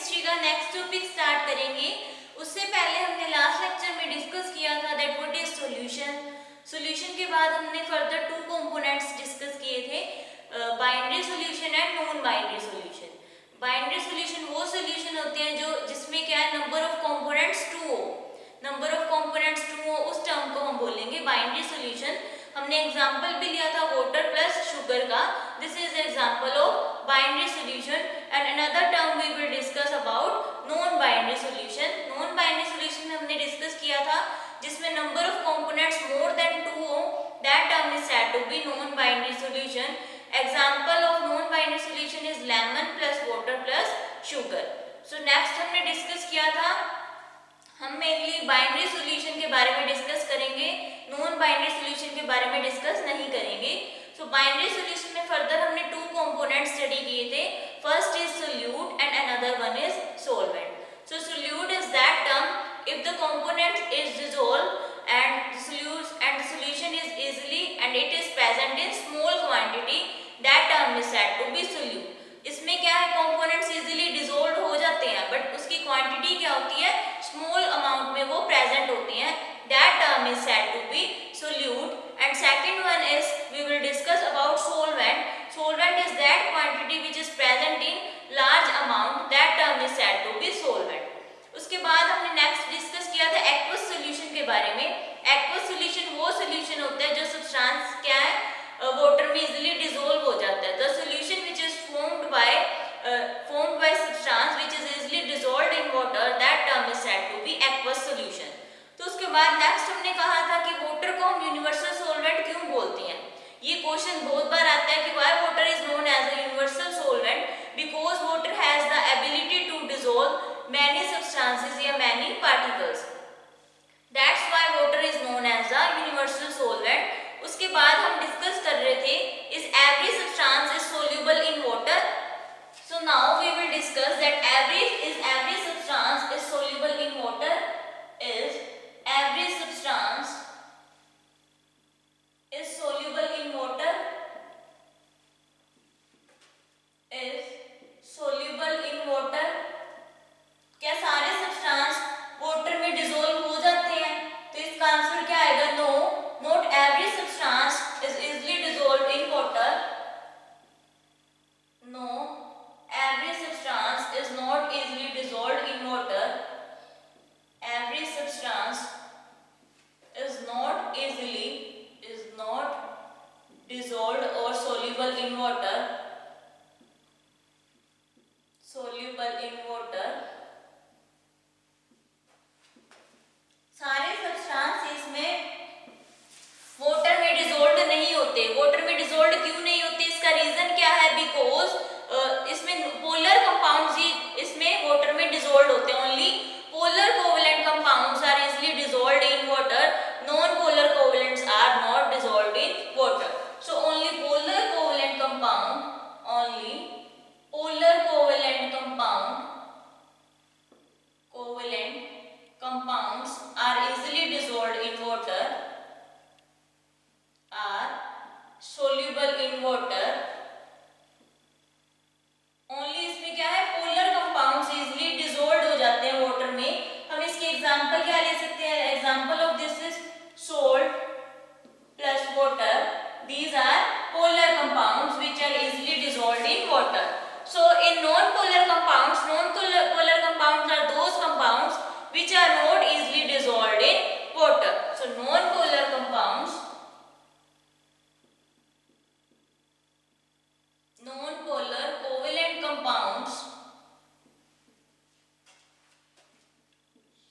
Chemistry का next topic start करेंगे। उससे पहले हमने लास्ट लेक्चर में डिस्कस किया था that what is solution. Solution के बाद हमने फर्दर टू कंपोनेंट्स डिस्कस किए थे, binary solution and non binary solution. Binary solution वो सॉल्यूशन होते हैं जो जिसमें क्या है नंबर ऑफ कंपोनेंट्स 2 हो। नंबर ऑफ कंपोनेंट्स 2 हो उस टर्म को हम बोलेंगे बाइनरी सॉल्यूशन। हमने एग्जांपल भी लिया था वाटर प्लस शुगर का। This is example of binary solution and another term we will discuss about non binary solution. Non binary solution में हमने डिस्कस किया था जिसमें number of components more than 2 हो, that term is said to be non binary solution. Example of non binary solution is lemon plus water plus sugar. So next हमने discuss किया था, हम मेनली बाइनरी सॉल्यूशन के बारे में discuss करेंगे, non binary solution के बारे में डिस्कस नहीं करेंगे। सो बाइनरी सॉल्यूशन में फर्दर हमने टू कंपोनेंट स्टडी किए थे। First is solute and another one is solvent. So solute is that term if the component is dissolve and the solution is easily and it is present in small quantity, that term is said to be solute। इसमें क्या है components easily dissolve हो जाते हैं but उसकी quantity क्या होती है, स्मॉल अमाउंट में वो प्रेजेंट होती हैं, that term is said to be solute. And second one is we will discuss about solvent. Solvent is that quantity which is present in large amount, that term is said to be solvent. उसके बाद हमने next discuss किया था aqueous solution के बारे में। Aqueous solution वो solution होता है जो सब्सटेंस क्या है वाटर में इजीली डिसॉल्व हो जाता है। The solution which is formed by substance which is easily dissolved in water, that term is said to be aqueous solution। तो उसके बाद नेक्स्ट हमने कहा था कि वाटर को हम यूनिवर्सल सॉल्वेंट क्यों बोलते हैं। ये क्वेश्चन बहुत बार आता है कि why water is known as a universal solvent, because water has the ability to dissolve many substances या many particles, that's why water is known as a universal solvent. उसके बाद हम डिस्कस कर रहे थे is every substance is soluble in water. So now we will discuss that every substance is soluble in water, is every substance is soluble in water, is soluble in water। क्या सारे substance water में dissolve हो जाते हैं? तो इसका answer क्या आएगा, no, not every substance is easily dissolved in water. No, every substance is not easily dissolved in water, every substance is not dissolved or soluble in water, soluble in water। सारे substance इसमें water में dissolved नहीं होते। Water में dissolved क्यों नहीं होते, इसका रीजन क्या है, बिकॉज इसमें पोलर कंपाउंड्स ही इसमें वाटर में डिसॉल्व्ड होते हैं। Only polar covalent compounds are easily dissolved in water, non polar covalents are not dissolved in water. So only polar covalent compound, only polar covalent compounds are easily dissolved in water, are soluble in water। Only इसमें क्या है, polar compounds easily dissolved हो जाते हैं water में। हम इसके example क्या ले सकते हैं, example of this is salt plus water, these are polar compounds which are easily dissolved in water. So in non polar compounds are those compounds which are not easily dissolved in water। So non-polar compounds non-polar covalent compounds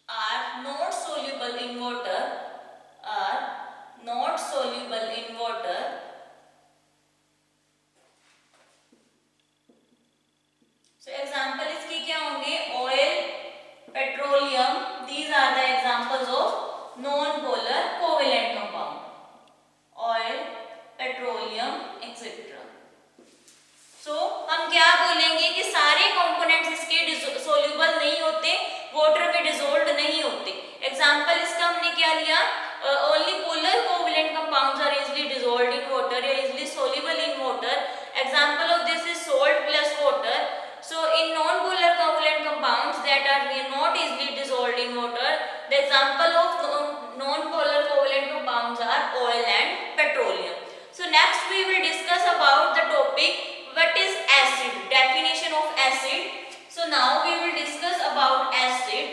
are not soluble in water, are not soluble in water। So example इसके क्या होंगे, oil, petroleum, these are So now we will discuss about acid.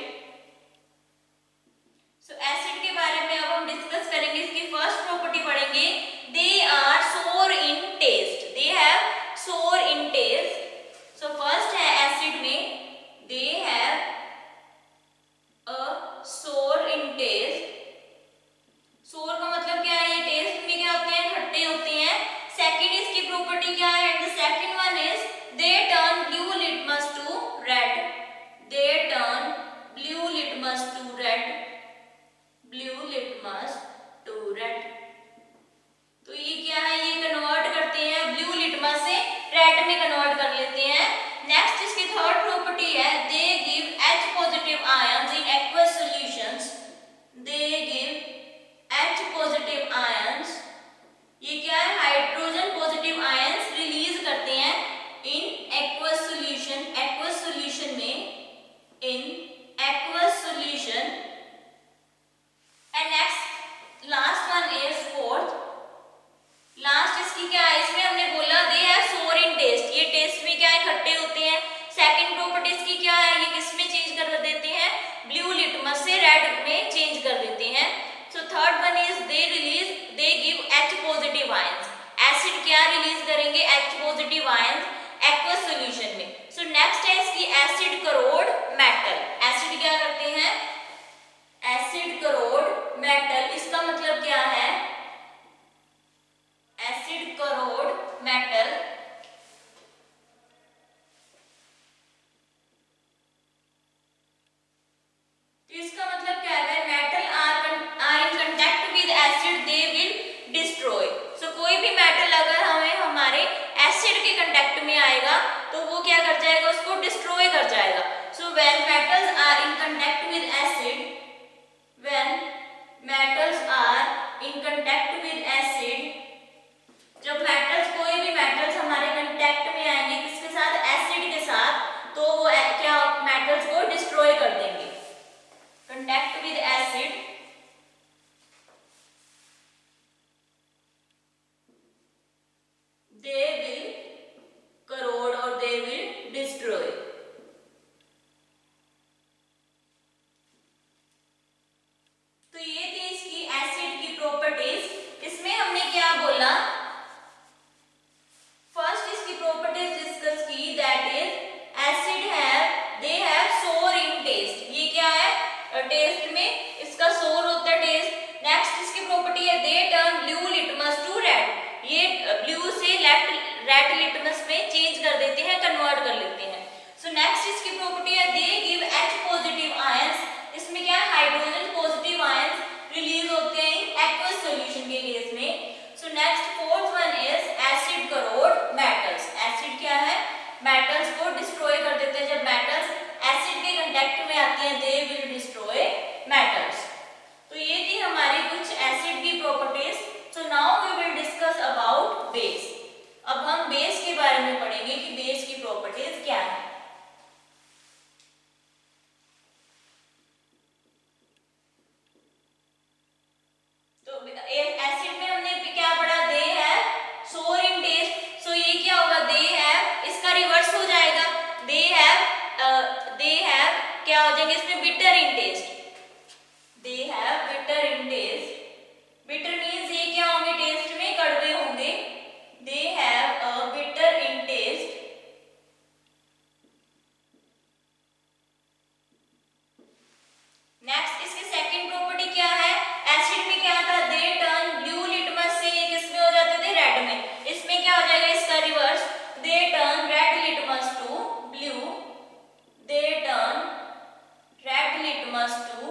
So acid के बारे में अब हम discuss करेंगे. इसकी फर्स्ट प्रॉपर्टी पढ़ेंगे. They are sour in taste. They have sour in taste. So first है acid में they have a sour in taste. sour का मतलब क्या है? ये टेस्ट में क्या होते हैं? खट्टे होते हैं. सेकंड इसकी प्रॉपर्टी क्या है? And the second one is they turn blue litmus to red. They turn blue litmus to red. Blue litmus to red. तो ये क्या है? ये कन्वर्ट करते हैं ब्लू लिटमस से रेड में कन्वर्ट कर लेते हैं. नेक्स्ट इसकी थर्ड प्रॉपर्टी है they give H positive ions in aqueous solutions. They give H positive ions. ये क्या है? हाइड्रोजन पॉजिटिव आयंस रिलीज करते हैं in aqueous solution. Aqueous solution में in aqueous solution. And next last one is fourth. Last इसकी क्या है? इसमें हमने बोला दे हैव सोर इन टेस्ट. ये टेस्ट में क्या है? खट्टे होते हैं. सेकंड प्रॉपर्टी इसकी क्या है? ये किस में चेंज कर देते हैं? ब्लू लिटमस से रेड में चेंज कर देते हैं. So third one is they give H positive ions. Acid क्या रिलीज करेंगे? H positive ions aqueous solution में. सो नेक्स्ट है इसकी एसिड करोड मेटल. एसिड क्या करते हैं? Acid crore metal. इसका मतलब क्या है? एसिड करोड मेटल इसका मतलब क्या है? Metal are in contact with acid they will destroy. So कोई भी मेटल अगर हमें हमारे एसिड के कांटेक्ट में आएगा तो वो क्या कर जाएगा? उसको डिस्ट्रॉय कर जाएगा. So when metals are in contact with acid, when metals are in contact with acid, जब मेटल्स कोई भी मेटल्स हमारे कांटेक्ट में आएंगे किसके साथ? एसिड के साथ, तो वो क्या मेटल्स को डिस्ट्रॉय कर देंगे. contact with acid they will corrode or they will destroy. तो ये थी इसकी एसिड की प्रॉपर्टीज. इसमें हमने क्या बोला? फर्स्ट इसकी प्रॉपर्टीज डिस्कस की that is acid they have सोर इन टेस्ट. ये क्या है? टेस्ट में इसका सोर होता है टेस्ट. नेक्स्ट इसकी प्रॉपर्टी है they turn blue litmus to red. ये ब्लू से रेड लिटमस में चेंज कर देते हैं, कन्वर्ट कर लेते हैं. सो नेक्स्ट इसकी प्रॉपर्टी है दे गिव H पॉजिटिव आयंस. इसमें क्या है? हाइड्रोजन पॉजिटिव आयंस रिलीज होते हैं एक्वस सॉल्यूशन के केस में. So next fourth one is acid crore metals. Acid क्या है? मेटल्स को डिस्ट्रॉय कर देते हैं. जब मेटल्स एसिड के कांटेक्ट में आते हैं दे विल डिस्ट्रॉय मेटल्स. तो ये थी हमारी कुछ एसिड की properties. So now we will discuss about base. अब हम बेस के बारे में पढ़ेंगे कि बेस की प्रॉपर्टीज क्या है. तो एसिड में हमने क्या पढ़ा? दे हैव सोर इन टेस्ट. सो ये क्या होगा? दे हैव, इसका रिवर्स हो जाएगा. दे हैव क्या हो जाएंगे इसमें? Bitter in taste. They have bitter in taste. Bitter means ये क्या होंगे? टेस्ट में कड़वे होंगे. They have a bitter in taste. Next इसकी सेकंड प्रॉपर्टी क्या है? एसिड में क्या था? दे टर्न ब्लू लिटमस से ये किस में हो जाते थे? रेड में. इसमें क्या हो जाएगा? इसका reverse. They turn red litmus to blue. They turn red litmus to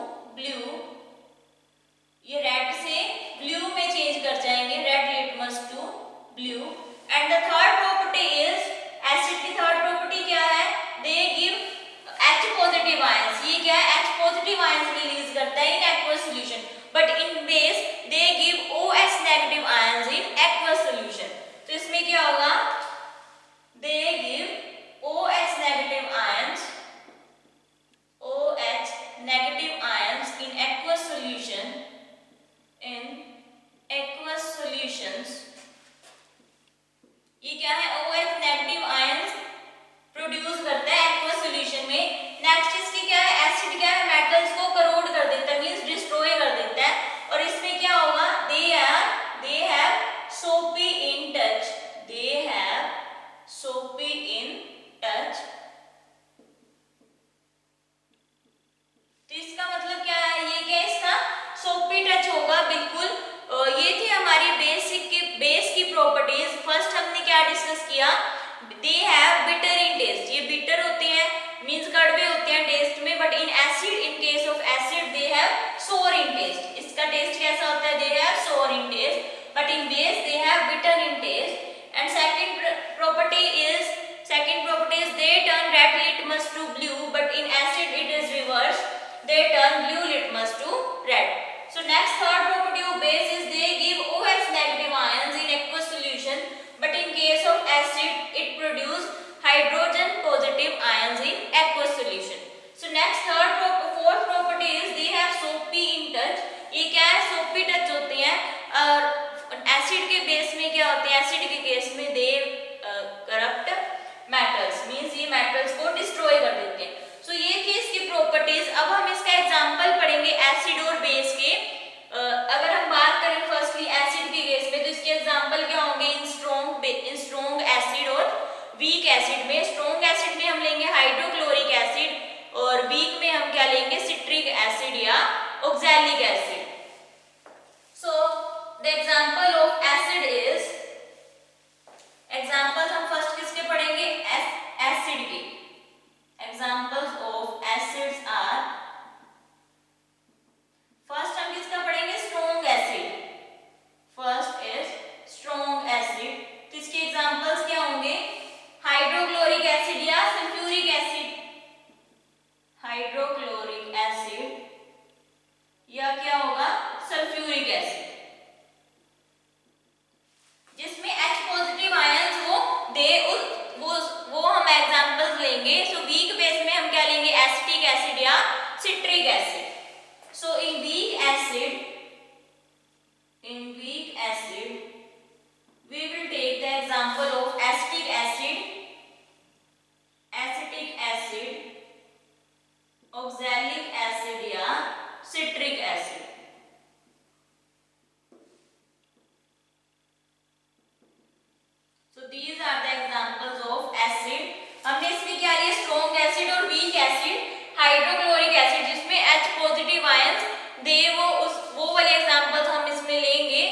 red litmus to blue, but in acid it is reversed. They turn blue litmus to red. So next third property of base is they give OH negative ions in aqueous solution, but in case of acid it produce hydrogen positive ions in aqueous solution. So next fourth property is they have soapy in touch. ये क्या है, soapy touch होते हैं और acid के base में क्या होते हैं, एसिड के केस में दे करप्ट मेटल्स, मींस ये मेटल्स को डिस्ट्रॉय कर देते हैं. सो ये थी इसकी प्रॉपर्टीज. अब हम इसका एग्जांपल पढ़ेंगे एसिड और बेस के. अगर हम बात करें फर्स्टली एसिड के केस में, तो इसके एग्जांपल क्या होंगे, इन स्ट्रॉन्ग एसिड और वीक एसिड में. स्ट्रॉन्ग एसिड में हम लेंगे हाइड्रोक्लोरिक एसिड और वीक में हम क्या लेंगे, सिट्रिक एसिड या oxalic acid. So the example of acid is, examples हम फर्स्ट किसके पढ़ेंगे, एसिड के. Examples of acids are, first हम किसका पढ़ेंगे, strong acid. First is strong acid. तो इसके एग्जांपल्स क्या होंगे, हाइड्रोक्लोरिक एसिड या सल्फ्यूरिक एसिड. हाइड्रोक्लोरिक एसिड या क्या होगा, सल्फ्यूरिक एसिड, जिसमें H पॉजिटिव आयंस हो दे, वो हम एग्जांपल्स लेंगे. सो वीक बेस में हम क्या लेंगे, एसिटिक एसिड या citric acid. So in weak acid we will take the example of acetic acid, oxalic acid या citric acid. So these are the examples of acid. हमने इसमें क्या लिया, स्ट्रॉन्ग एसिड और वीक एसिड, हाइड्रोक्लोरिक एसिड जिसमें H positive ions दे, वो वाले examples हम इसमें लेंगे.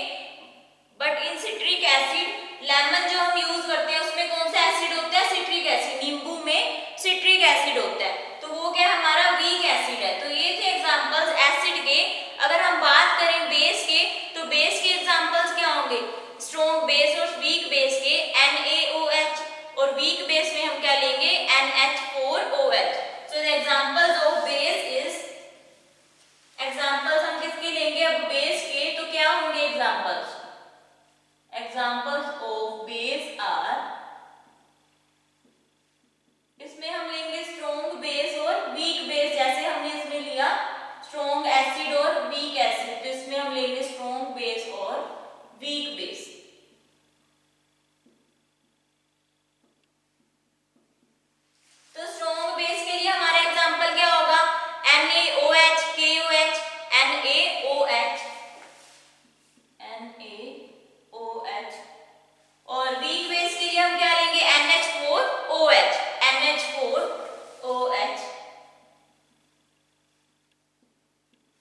But in citric acid, lemon जो हम यूज करते हैं उसमें कौन सा एसिड होता है, सिट्रिक एसिड. नींबू में सिट्रिक एसिड होता है, तो वो क्या हमारा वीक एसिड है. तो ये थे एग्जांपल्स एसिड के. अगर हम बात करें बेस के, तो बेस के एग्जांपल्स क्या होंगे, स्ट्रॉन्ग बेस और वीक बेस के NaOH, और वीक बेस में हम क्या लेंगे, NH4OH. So the examples of base is, examples हम किसके लेंगे अब, बेस के. तो क्या होंगे examples, examples of base are, इसमें हम लेंगे स्ट्रॉन्ग बेस और वीक बेस. जैसे हमने इसमें लिया स्ट्रॉन्ग एसिड और वीक एसिड, तो इसमें हम लेंगे स्ट्रॉन्ग बेस और वीक बेस. तो स्ट्रॉन्ग बेस के लिए हमारा एग्जांपल क्या होगा, NaOH, KOH, NaOH, और वीक बेस के लिए हम क्या लेंगे, NH4OH,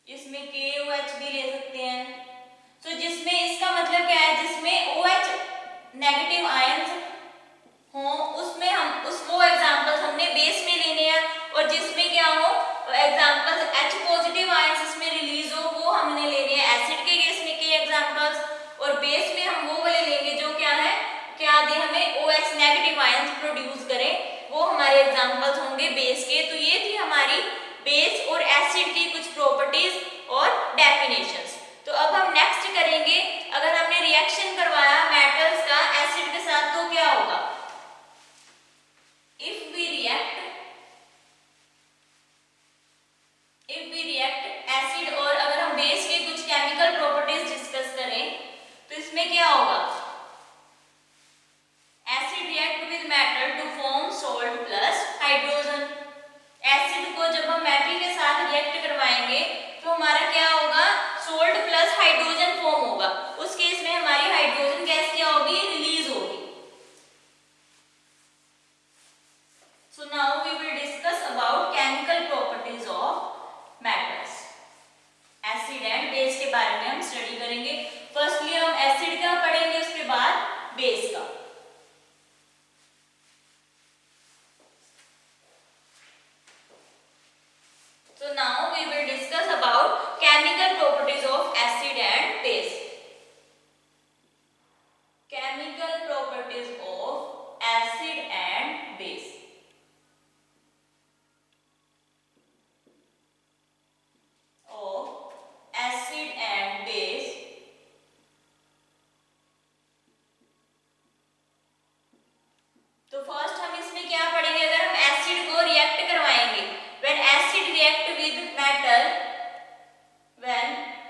इसमें KOH भी ले सकते हैं. तो जिसमें इसका मतलब क्या है, जिसमें OH नेगेटिव आयंस हो, उसमें हम वो एग्जांपल्स हमने बेस में लेने हैं. और जिसमें क्या हो, एग्जांपल्स H पॉजिटिव आयंस इसमें रिलीज हो, वो हमने लेने हैं एसिड के केस में के एग्जांपल्स. और बेस में हम वो वाले लेंगे जो क्या है, क्या दे हमें OH नेगेटिव आयंस प्रोड्यूस करें, वो हमारे एग्जांपल्स होंगे बेस के. तो ये थी हमारी बेस और एसिड की कुछ प्रॉपर्टीज और डेफिनेशंस. तो अब हम नेक्स्ट करेंगे, अगर हमने रिएक्शन करवाया मेटल्स का एसिड के साथ तो क्या होगा. इफ वी रिएक्ट एसिड, और अगर हम बेस के कुछ केमिकल प्रॉपर्टीज डिस्कस करें, तो इसमें क्या होगा, acid react with metal to form salt plus hydrogen. Acid को जब हम मेटल के साथ रिएक्ट करवाएंगे तो हमारा क्या होगा, सॉल्ट प्लस हाइड्रोजन फॉर्म होगा. उस केस में हमारी हाइड्रोजन गैस क्या होगी, रिलीज होगी. So now we will discuss about chemical properties of metals. Acid and base के बारे में हम स्टडी करेंगे. फर्स्टली हम एसिड का पढ़ेंगे, उसके बाद बेस का. So now we will discuss about chemical properties of acid and base. Chemical properties of acid and base. react with metal, when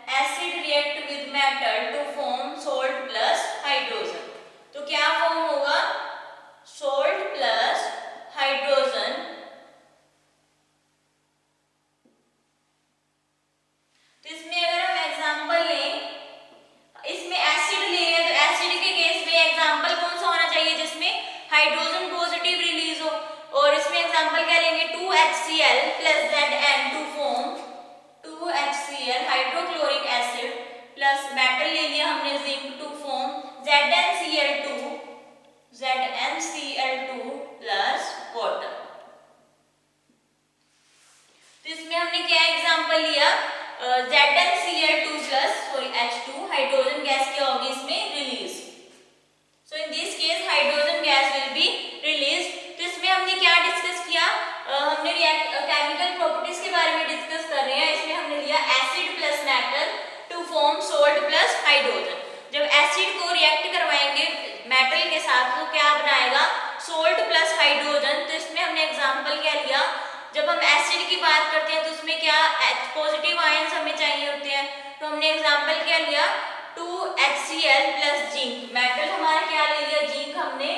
acid react with metal to form salt plus hydrogen, तो क्या form होगा? salt plus hydrogen. तो इसमें अगर हम example लें, इसमें acid ले रहे हैं तो एसिड के केस में एग्जांपल कौन सा होना चाहिए जिसमें हाइड्रोजन पॉजिटिव रिलीज हो, और इसमें एग्जांपल क्या लेंगे? 2HCl plus Zn to form 2HCl hydrochloric acid plus metal ले लिया हमने zinc to form ZnCl2 plus water. तो इसमें हमने क्या एग्जांपल लिया? ZnCl2 plus H2 hydrogen gas क्या होगी इसमें? Release. So in this case hydrogen gas will be release. तो इसमें हमने क्या डिस्कस किया? हमने केमिकल प्रॉपर्टीज के बारे में डिस्कस कर रहे हैं. इसमें हमने लिया acid plus metal to form salt plus hydrogen. जब एसिड को रिएक्ट करवाएंगे मेटल के साथ तो क्या बनाएगा? Salt plus hydrogen. तो इसमें हमने एग्जांपल क्या लिया? जब हम एसिड की बात करते हैं तो उसमें क्या पॉजिटिव आयंस हमें चाहिए होते हैं, तो हमने एग्जांपल क्या लिया? 2HCl plus zinc. मेटल हमारा क्या ले लिया? जिंक हमने.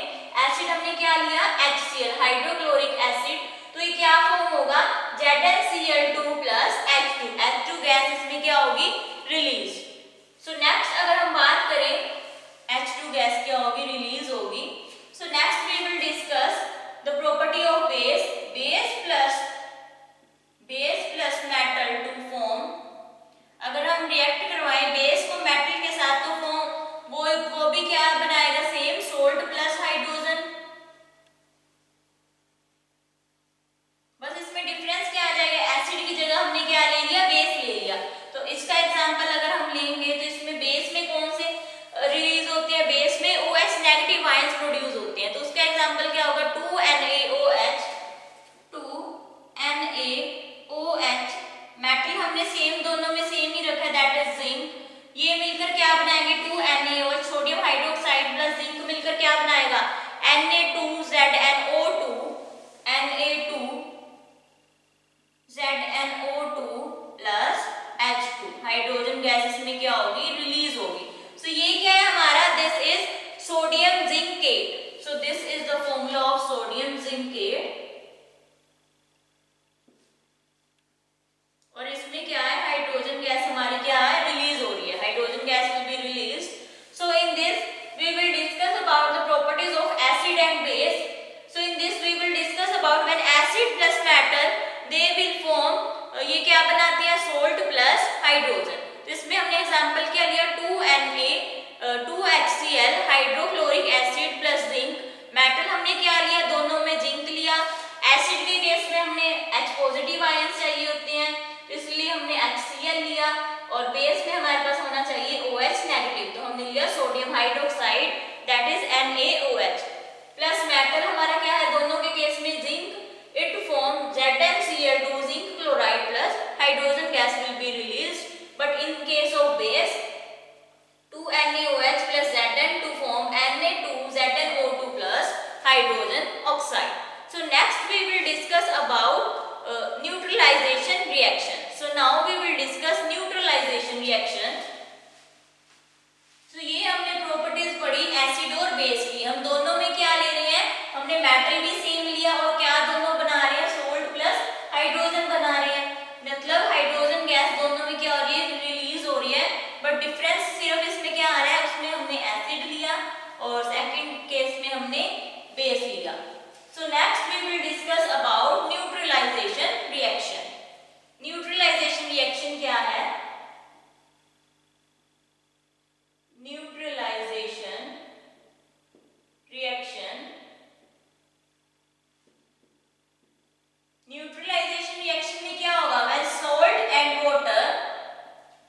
एसिड हमने क्या लिया? HCl hydrochloric acid. तो ये क्या फॉर्म होगा? ZnCl2 plus H2. H2 gas इसमें क्या होगी? रिलीज. सो नेक्स्ट अगर हम बात करें H2 गैस क्या होगी? रिलीज होगी. So next we will discuss the property of base. Base plus metal to form, अगर हम रिएक्ट करवाएं बेस को मेटल के साथ तो वो भी क्या बनाएगा? Same salt plus hydrogen. बस इसमें डिफरेंस क्या आ जाएगा? एसिड की जगह हमने क्या ले लिया? बेस ले लिया. तो इसका एग्जांपल अगर हम लेंगे तो इसमें बेस में कौन से रिलीज होते हैं? बेस में OH नेगेटिव आयंस प्रोड्यूस होते हैं. तो उसका एग्जांपल क्या होगा? 2NaOH. मेटल हमने सेम, दोनों में सेम ही रखा है, दैट इज जिंक. ये मिलकर क्या बनाएंगे? 2NaOH sodium hydroxide plus zinc मिलकर क्या बनाएगा? Na2ZnO2 plus H2 hydrogen gas इसमें क्या होगी? रिलीज होगी. सो ये क्या है हमारा? This is sodium zincate. So this is the formula of sodium zincate. और इसमें क्या है? हाइड्रोजन गैस हमारी क्या है? रिलीज हो रही है. Hydrogen gas will be release. So in this we will discuss about the properties of acid and base. So in this we will discuss about when acid plus metal they will form, ये क्या बनाती है? Salt plus hydrogen. तो इसमें हमने example क्या लिया? 2HCl hydrochloric acid plus zinc. Metal हमने क्या लिया? दोनों में जिंक लिया. एसिड के केस में हमने H पॉजिटिव आयंस चाहिए होते हैं, इसलिए हमने HCl लिया. और बेस में हमारे पास होना चाहिए OH नेगेटिव, तो हमने लिया sodium hydroxide, that is NaOH. Plus metal हमारा क्या है? दोनों के केस में zinc. It form ZnCl2 zinc chloride plus hydrogen gas will be released. But in case of base 2NaOH plus Zn to form Na2ZnO2 plus hydrogen oxide. So next we will discuss about neutralization reaction. So now we will discuss neutralization reaction. So ये हमने properties पढ़ी acid और base की. हम दोनों में क्या ले रहे हैं? हमने मेटल भी सेम लिया और क्या दोनों बना रहे हैं? सोल्ट प्लस हाइड्रोजन बना रहे हैं. मतलब हाइड्रोजन गैस दोनों में क्या हो रही है? रिलीज हो रही है. बट डिफरेंस सिर्फ इसमें क्या आ रहा है? उसमें हमने एसिड लिया और सेकंड केस में हमने बेस लिया. So next we will discuss about neutralization reaction. Neutralization reaction क्या है? न्यूट्रलाइजेशन रिएक्शन, न्यूट्रलाइजेशन रिएक्शन में क्या होगा? When salt and water,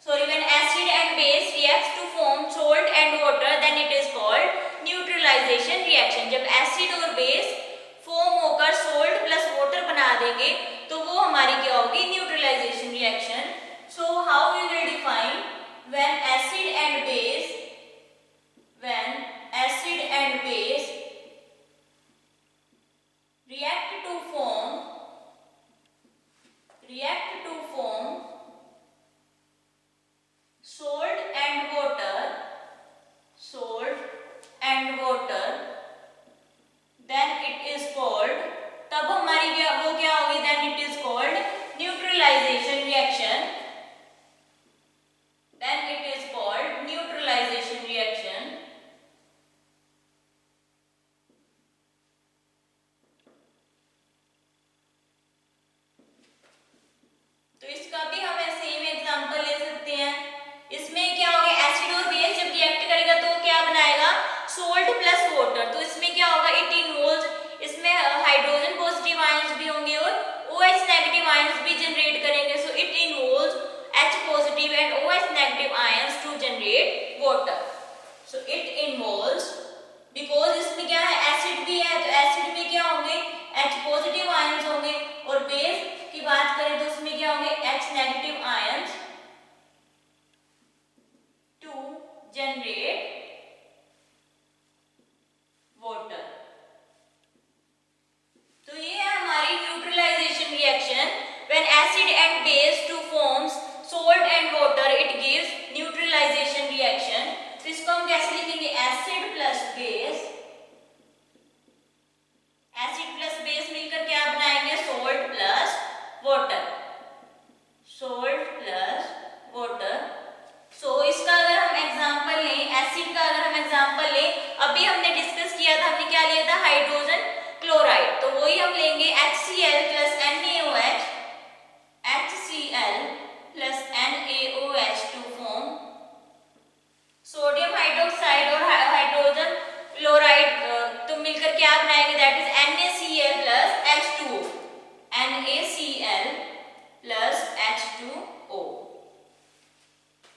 sorry, when acid and base reacts to form salt and water, then it is called neutralization reaction. जब acid और base form होकर salt plus water बना देंगे तो वो हमारी क्या होगी? Neutralization reaction. So how we will define when acid and base react to form तो इसका भी हम सेम एग्जांपल ले सकते हैं। इसमें क्या होगा, एसिड और बेस जब रिएक्ट करेगा तो क्या बनाएगा, सोल्ट प्लस वाटर। तो इसमें क्या होगा, इट इन्वॉल्व्स, इसमें हाइड्रोजन पॉजिटिव आयंस भी होंगे और OH नेगेटिव आयंस भी जनरेट करेंगे। So it involves H positive and OH negative ions to generate water. So it involves, because इसमें क्या है, एसिड भी है, तो एसिड में क्या होंगे, H पॉजिटिव आयंस होंगे, और बेस की बात करें तो उसमें क्या होंगे, H negative ions to generate water. तो ये है हमारी neutralization reaction. When acid and base to forms salt and water it gives neutralization reaction. तो इसको हम कैसे लिखेंगे, acid plus base, acid plus base मिलकर क्या बनाएंगे, salt plus water, salt plus water. So इसका अगर हम एग्जांपल लें, एसिड का अगर हम एग्जांपल लें, अभी हमने डिस्कस किया था, हमने क्या लिया था, हाइड्रोजन क्लोराइड। तो वही हम लेंगे HCl plus NaOH, HCl plus NaOH to form sodium hydroxide और हाइड्रोजन क्लोराइड, तो मिलकर क्या बनाएंगे, that is NaCl plus H2O, NaCl plus H2O।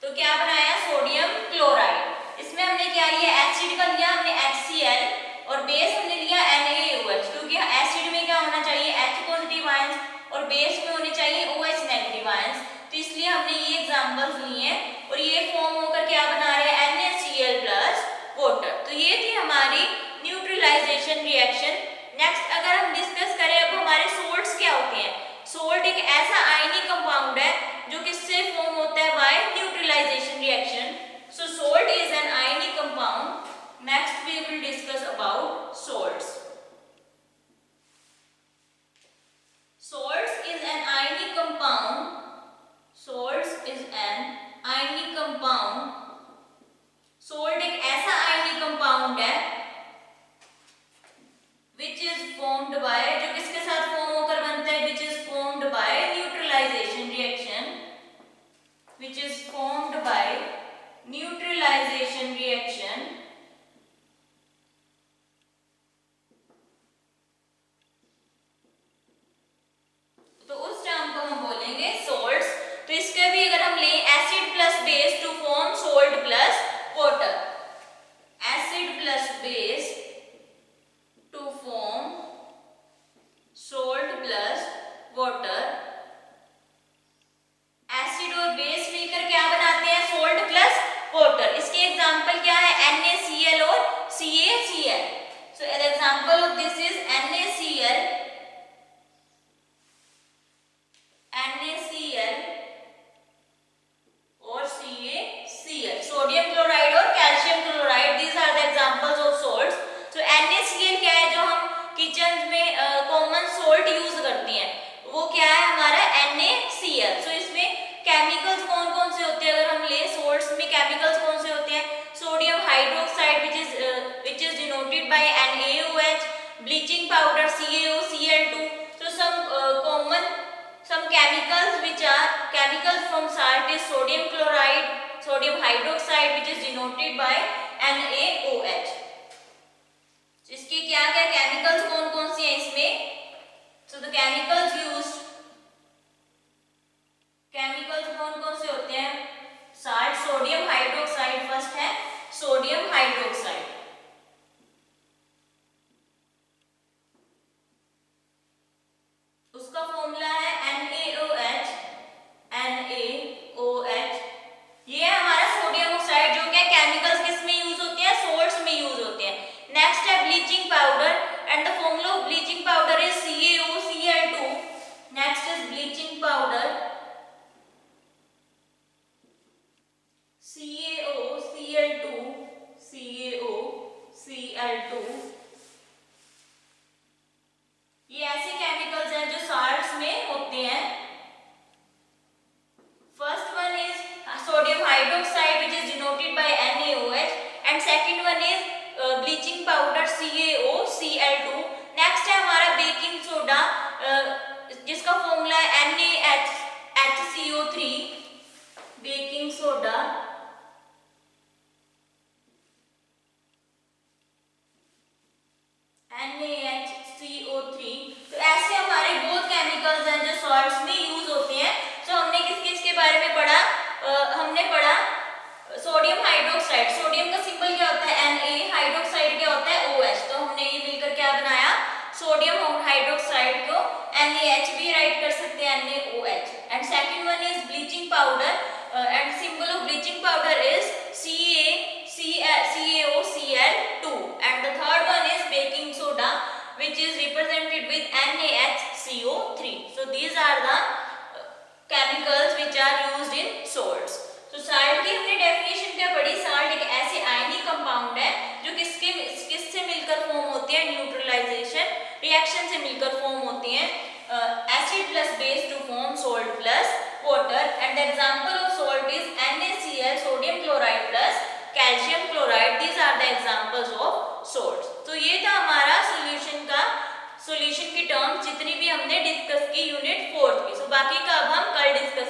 तो क्या बनाया, सोडियम क्लोराइड। इसमें हमने क्या लिया, एसिड का लिया हमने HCl और बेस हमने लिया NaOH, क्योंकि एसिड में क्या होना चाहिए, H पॉजिटिव आयंस और बेस में होने चाहिए OH नेगेटिव आयंस। तो इसलिए हमने ये एग्जांपल्स लिए हैं और ये फॉर्म होकर क्या बना रहे हैं, NaCl प्लस वाटर। तो ये थी हमारी न्यूट्रलाइजेशन रिएक्शन। नेक्स्ट अगर हम डिस्कस करें, अब हमारे सोल्ट्स क्या होते हैं। सोल्ट एक ऐसा आयनिक कंपाउंड है जो किससे फॉर्म होता है, by neutralization reaction. So salt is an ionic compound. Next we will discuss about salts. Salts is an ionic compound. Salts is an ionic compound. Salt एक ऐसा ionic compound है which is formed by, जो किसके साथ form होकर बनता है, which is formed by neutralization reaction, which is formed by neutralization reaction. तो उस टर्म को हम बोलेंगे सोल्ट्स। तो इसके भी अगर हम लें, acid plus base to form salt plus water, acid plus base to form salt plus water. Acid और बेस मिलकर क्या बनाते हैं, सोल्ट प्लस वाटर। इसके एग्जांपल क्या है, NaCl और CaCl। So an example of this is NaCl, NaCl और CaCl, सोडियम क्लोराइड और calcium chloride, these are the examples of salts. So NaCl क्या है, जो हम किचन में कॉमन सोल्ट यूज करते हैं, वो क्या है हमारा NaCl। So इसमें केमिकल्स कौन कौन से होते हैं, अगर हम ले सोल्ट्स में केमिकल्स कौन से होते हैं, sodium hydroxide which is denoted by NaOH, bleaching powder CaOCl2. So some chemicals which are chemicals from salt is sodium chloride, sodium hydroxide which is denoted by NaOH. इसके क्या क्या केमिकल्स कौन कौन से हैं इसमें, so the chemicals used, chemicals कौन कौन से होते हैं, साल्ट, सोडियम हाइड्रोक्साइड फर्स्ट है, सोडियम हाइड्रोक्साइड, उसका फॉर्मूला है NaOH, NaOH। ये है हमारा सोडियम ऑक्साइड, जो क्या केमिकल्स किस में यूज होते हैं, सोल्ट्स में यूज होते हैं। नेक्स्ट है bleaching powder, and the formula of bleaching powder is CO3। तो ऐसे हमारे बहुत केमिकल्स हैं जो सॉल्ट्स में यूज होते हैं। तो हमने किस किस के बारे में पढ़ा? हमने पढ़ा सोडियम हाइड्रोक्साइड, सोडियम का सिंबल क्या होता है Na, हाइड्रोक्साइड क्या होता है OH। तो हमने ये मिलकर क्या बनाया? सोडियम हाइड्रोक्साइड को NaH भी राइट कर सकते हैं, NaOH। And second one is bleaching powder and symbol of bleaching powder is CaOCl2 and the third one is baking soda which is represented with NaHCO3. So these are the chemicals which are used in salts. तो salt की हमने definition क्या पढ़ी? Salt एक ऐसे ionic compound है जो किससे मिलकर फॉर्म होते हैं? न्यूट्रलाइजेशन रिएक्शन से मिलकर फॉर्म होते हैं acid plus base to form salt plus water. And the example of salt is NaCl, sodium chloride plus calcium chloride. These are the examples of salts. तो ये था हमारा सॉल्यूशन की टर्म्स जितनी भी हमने डिस्कस की यूनिट 4 की। सो बाकी का अब हम कल डिस्कस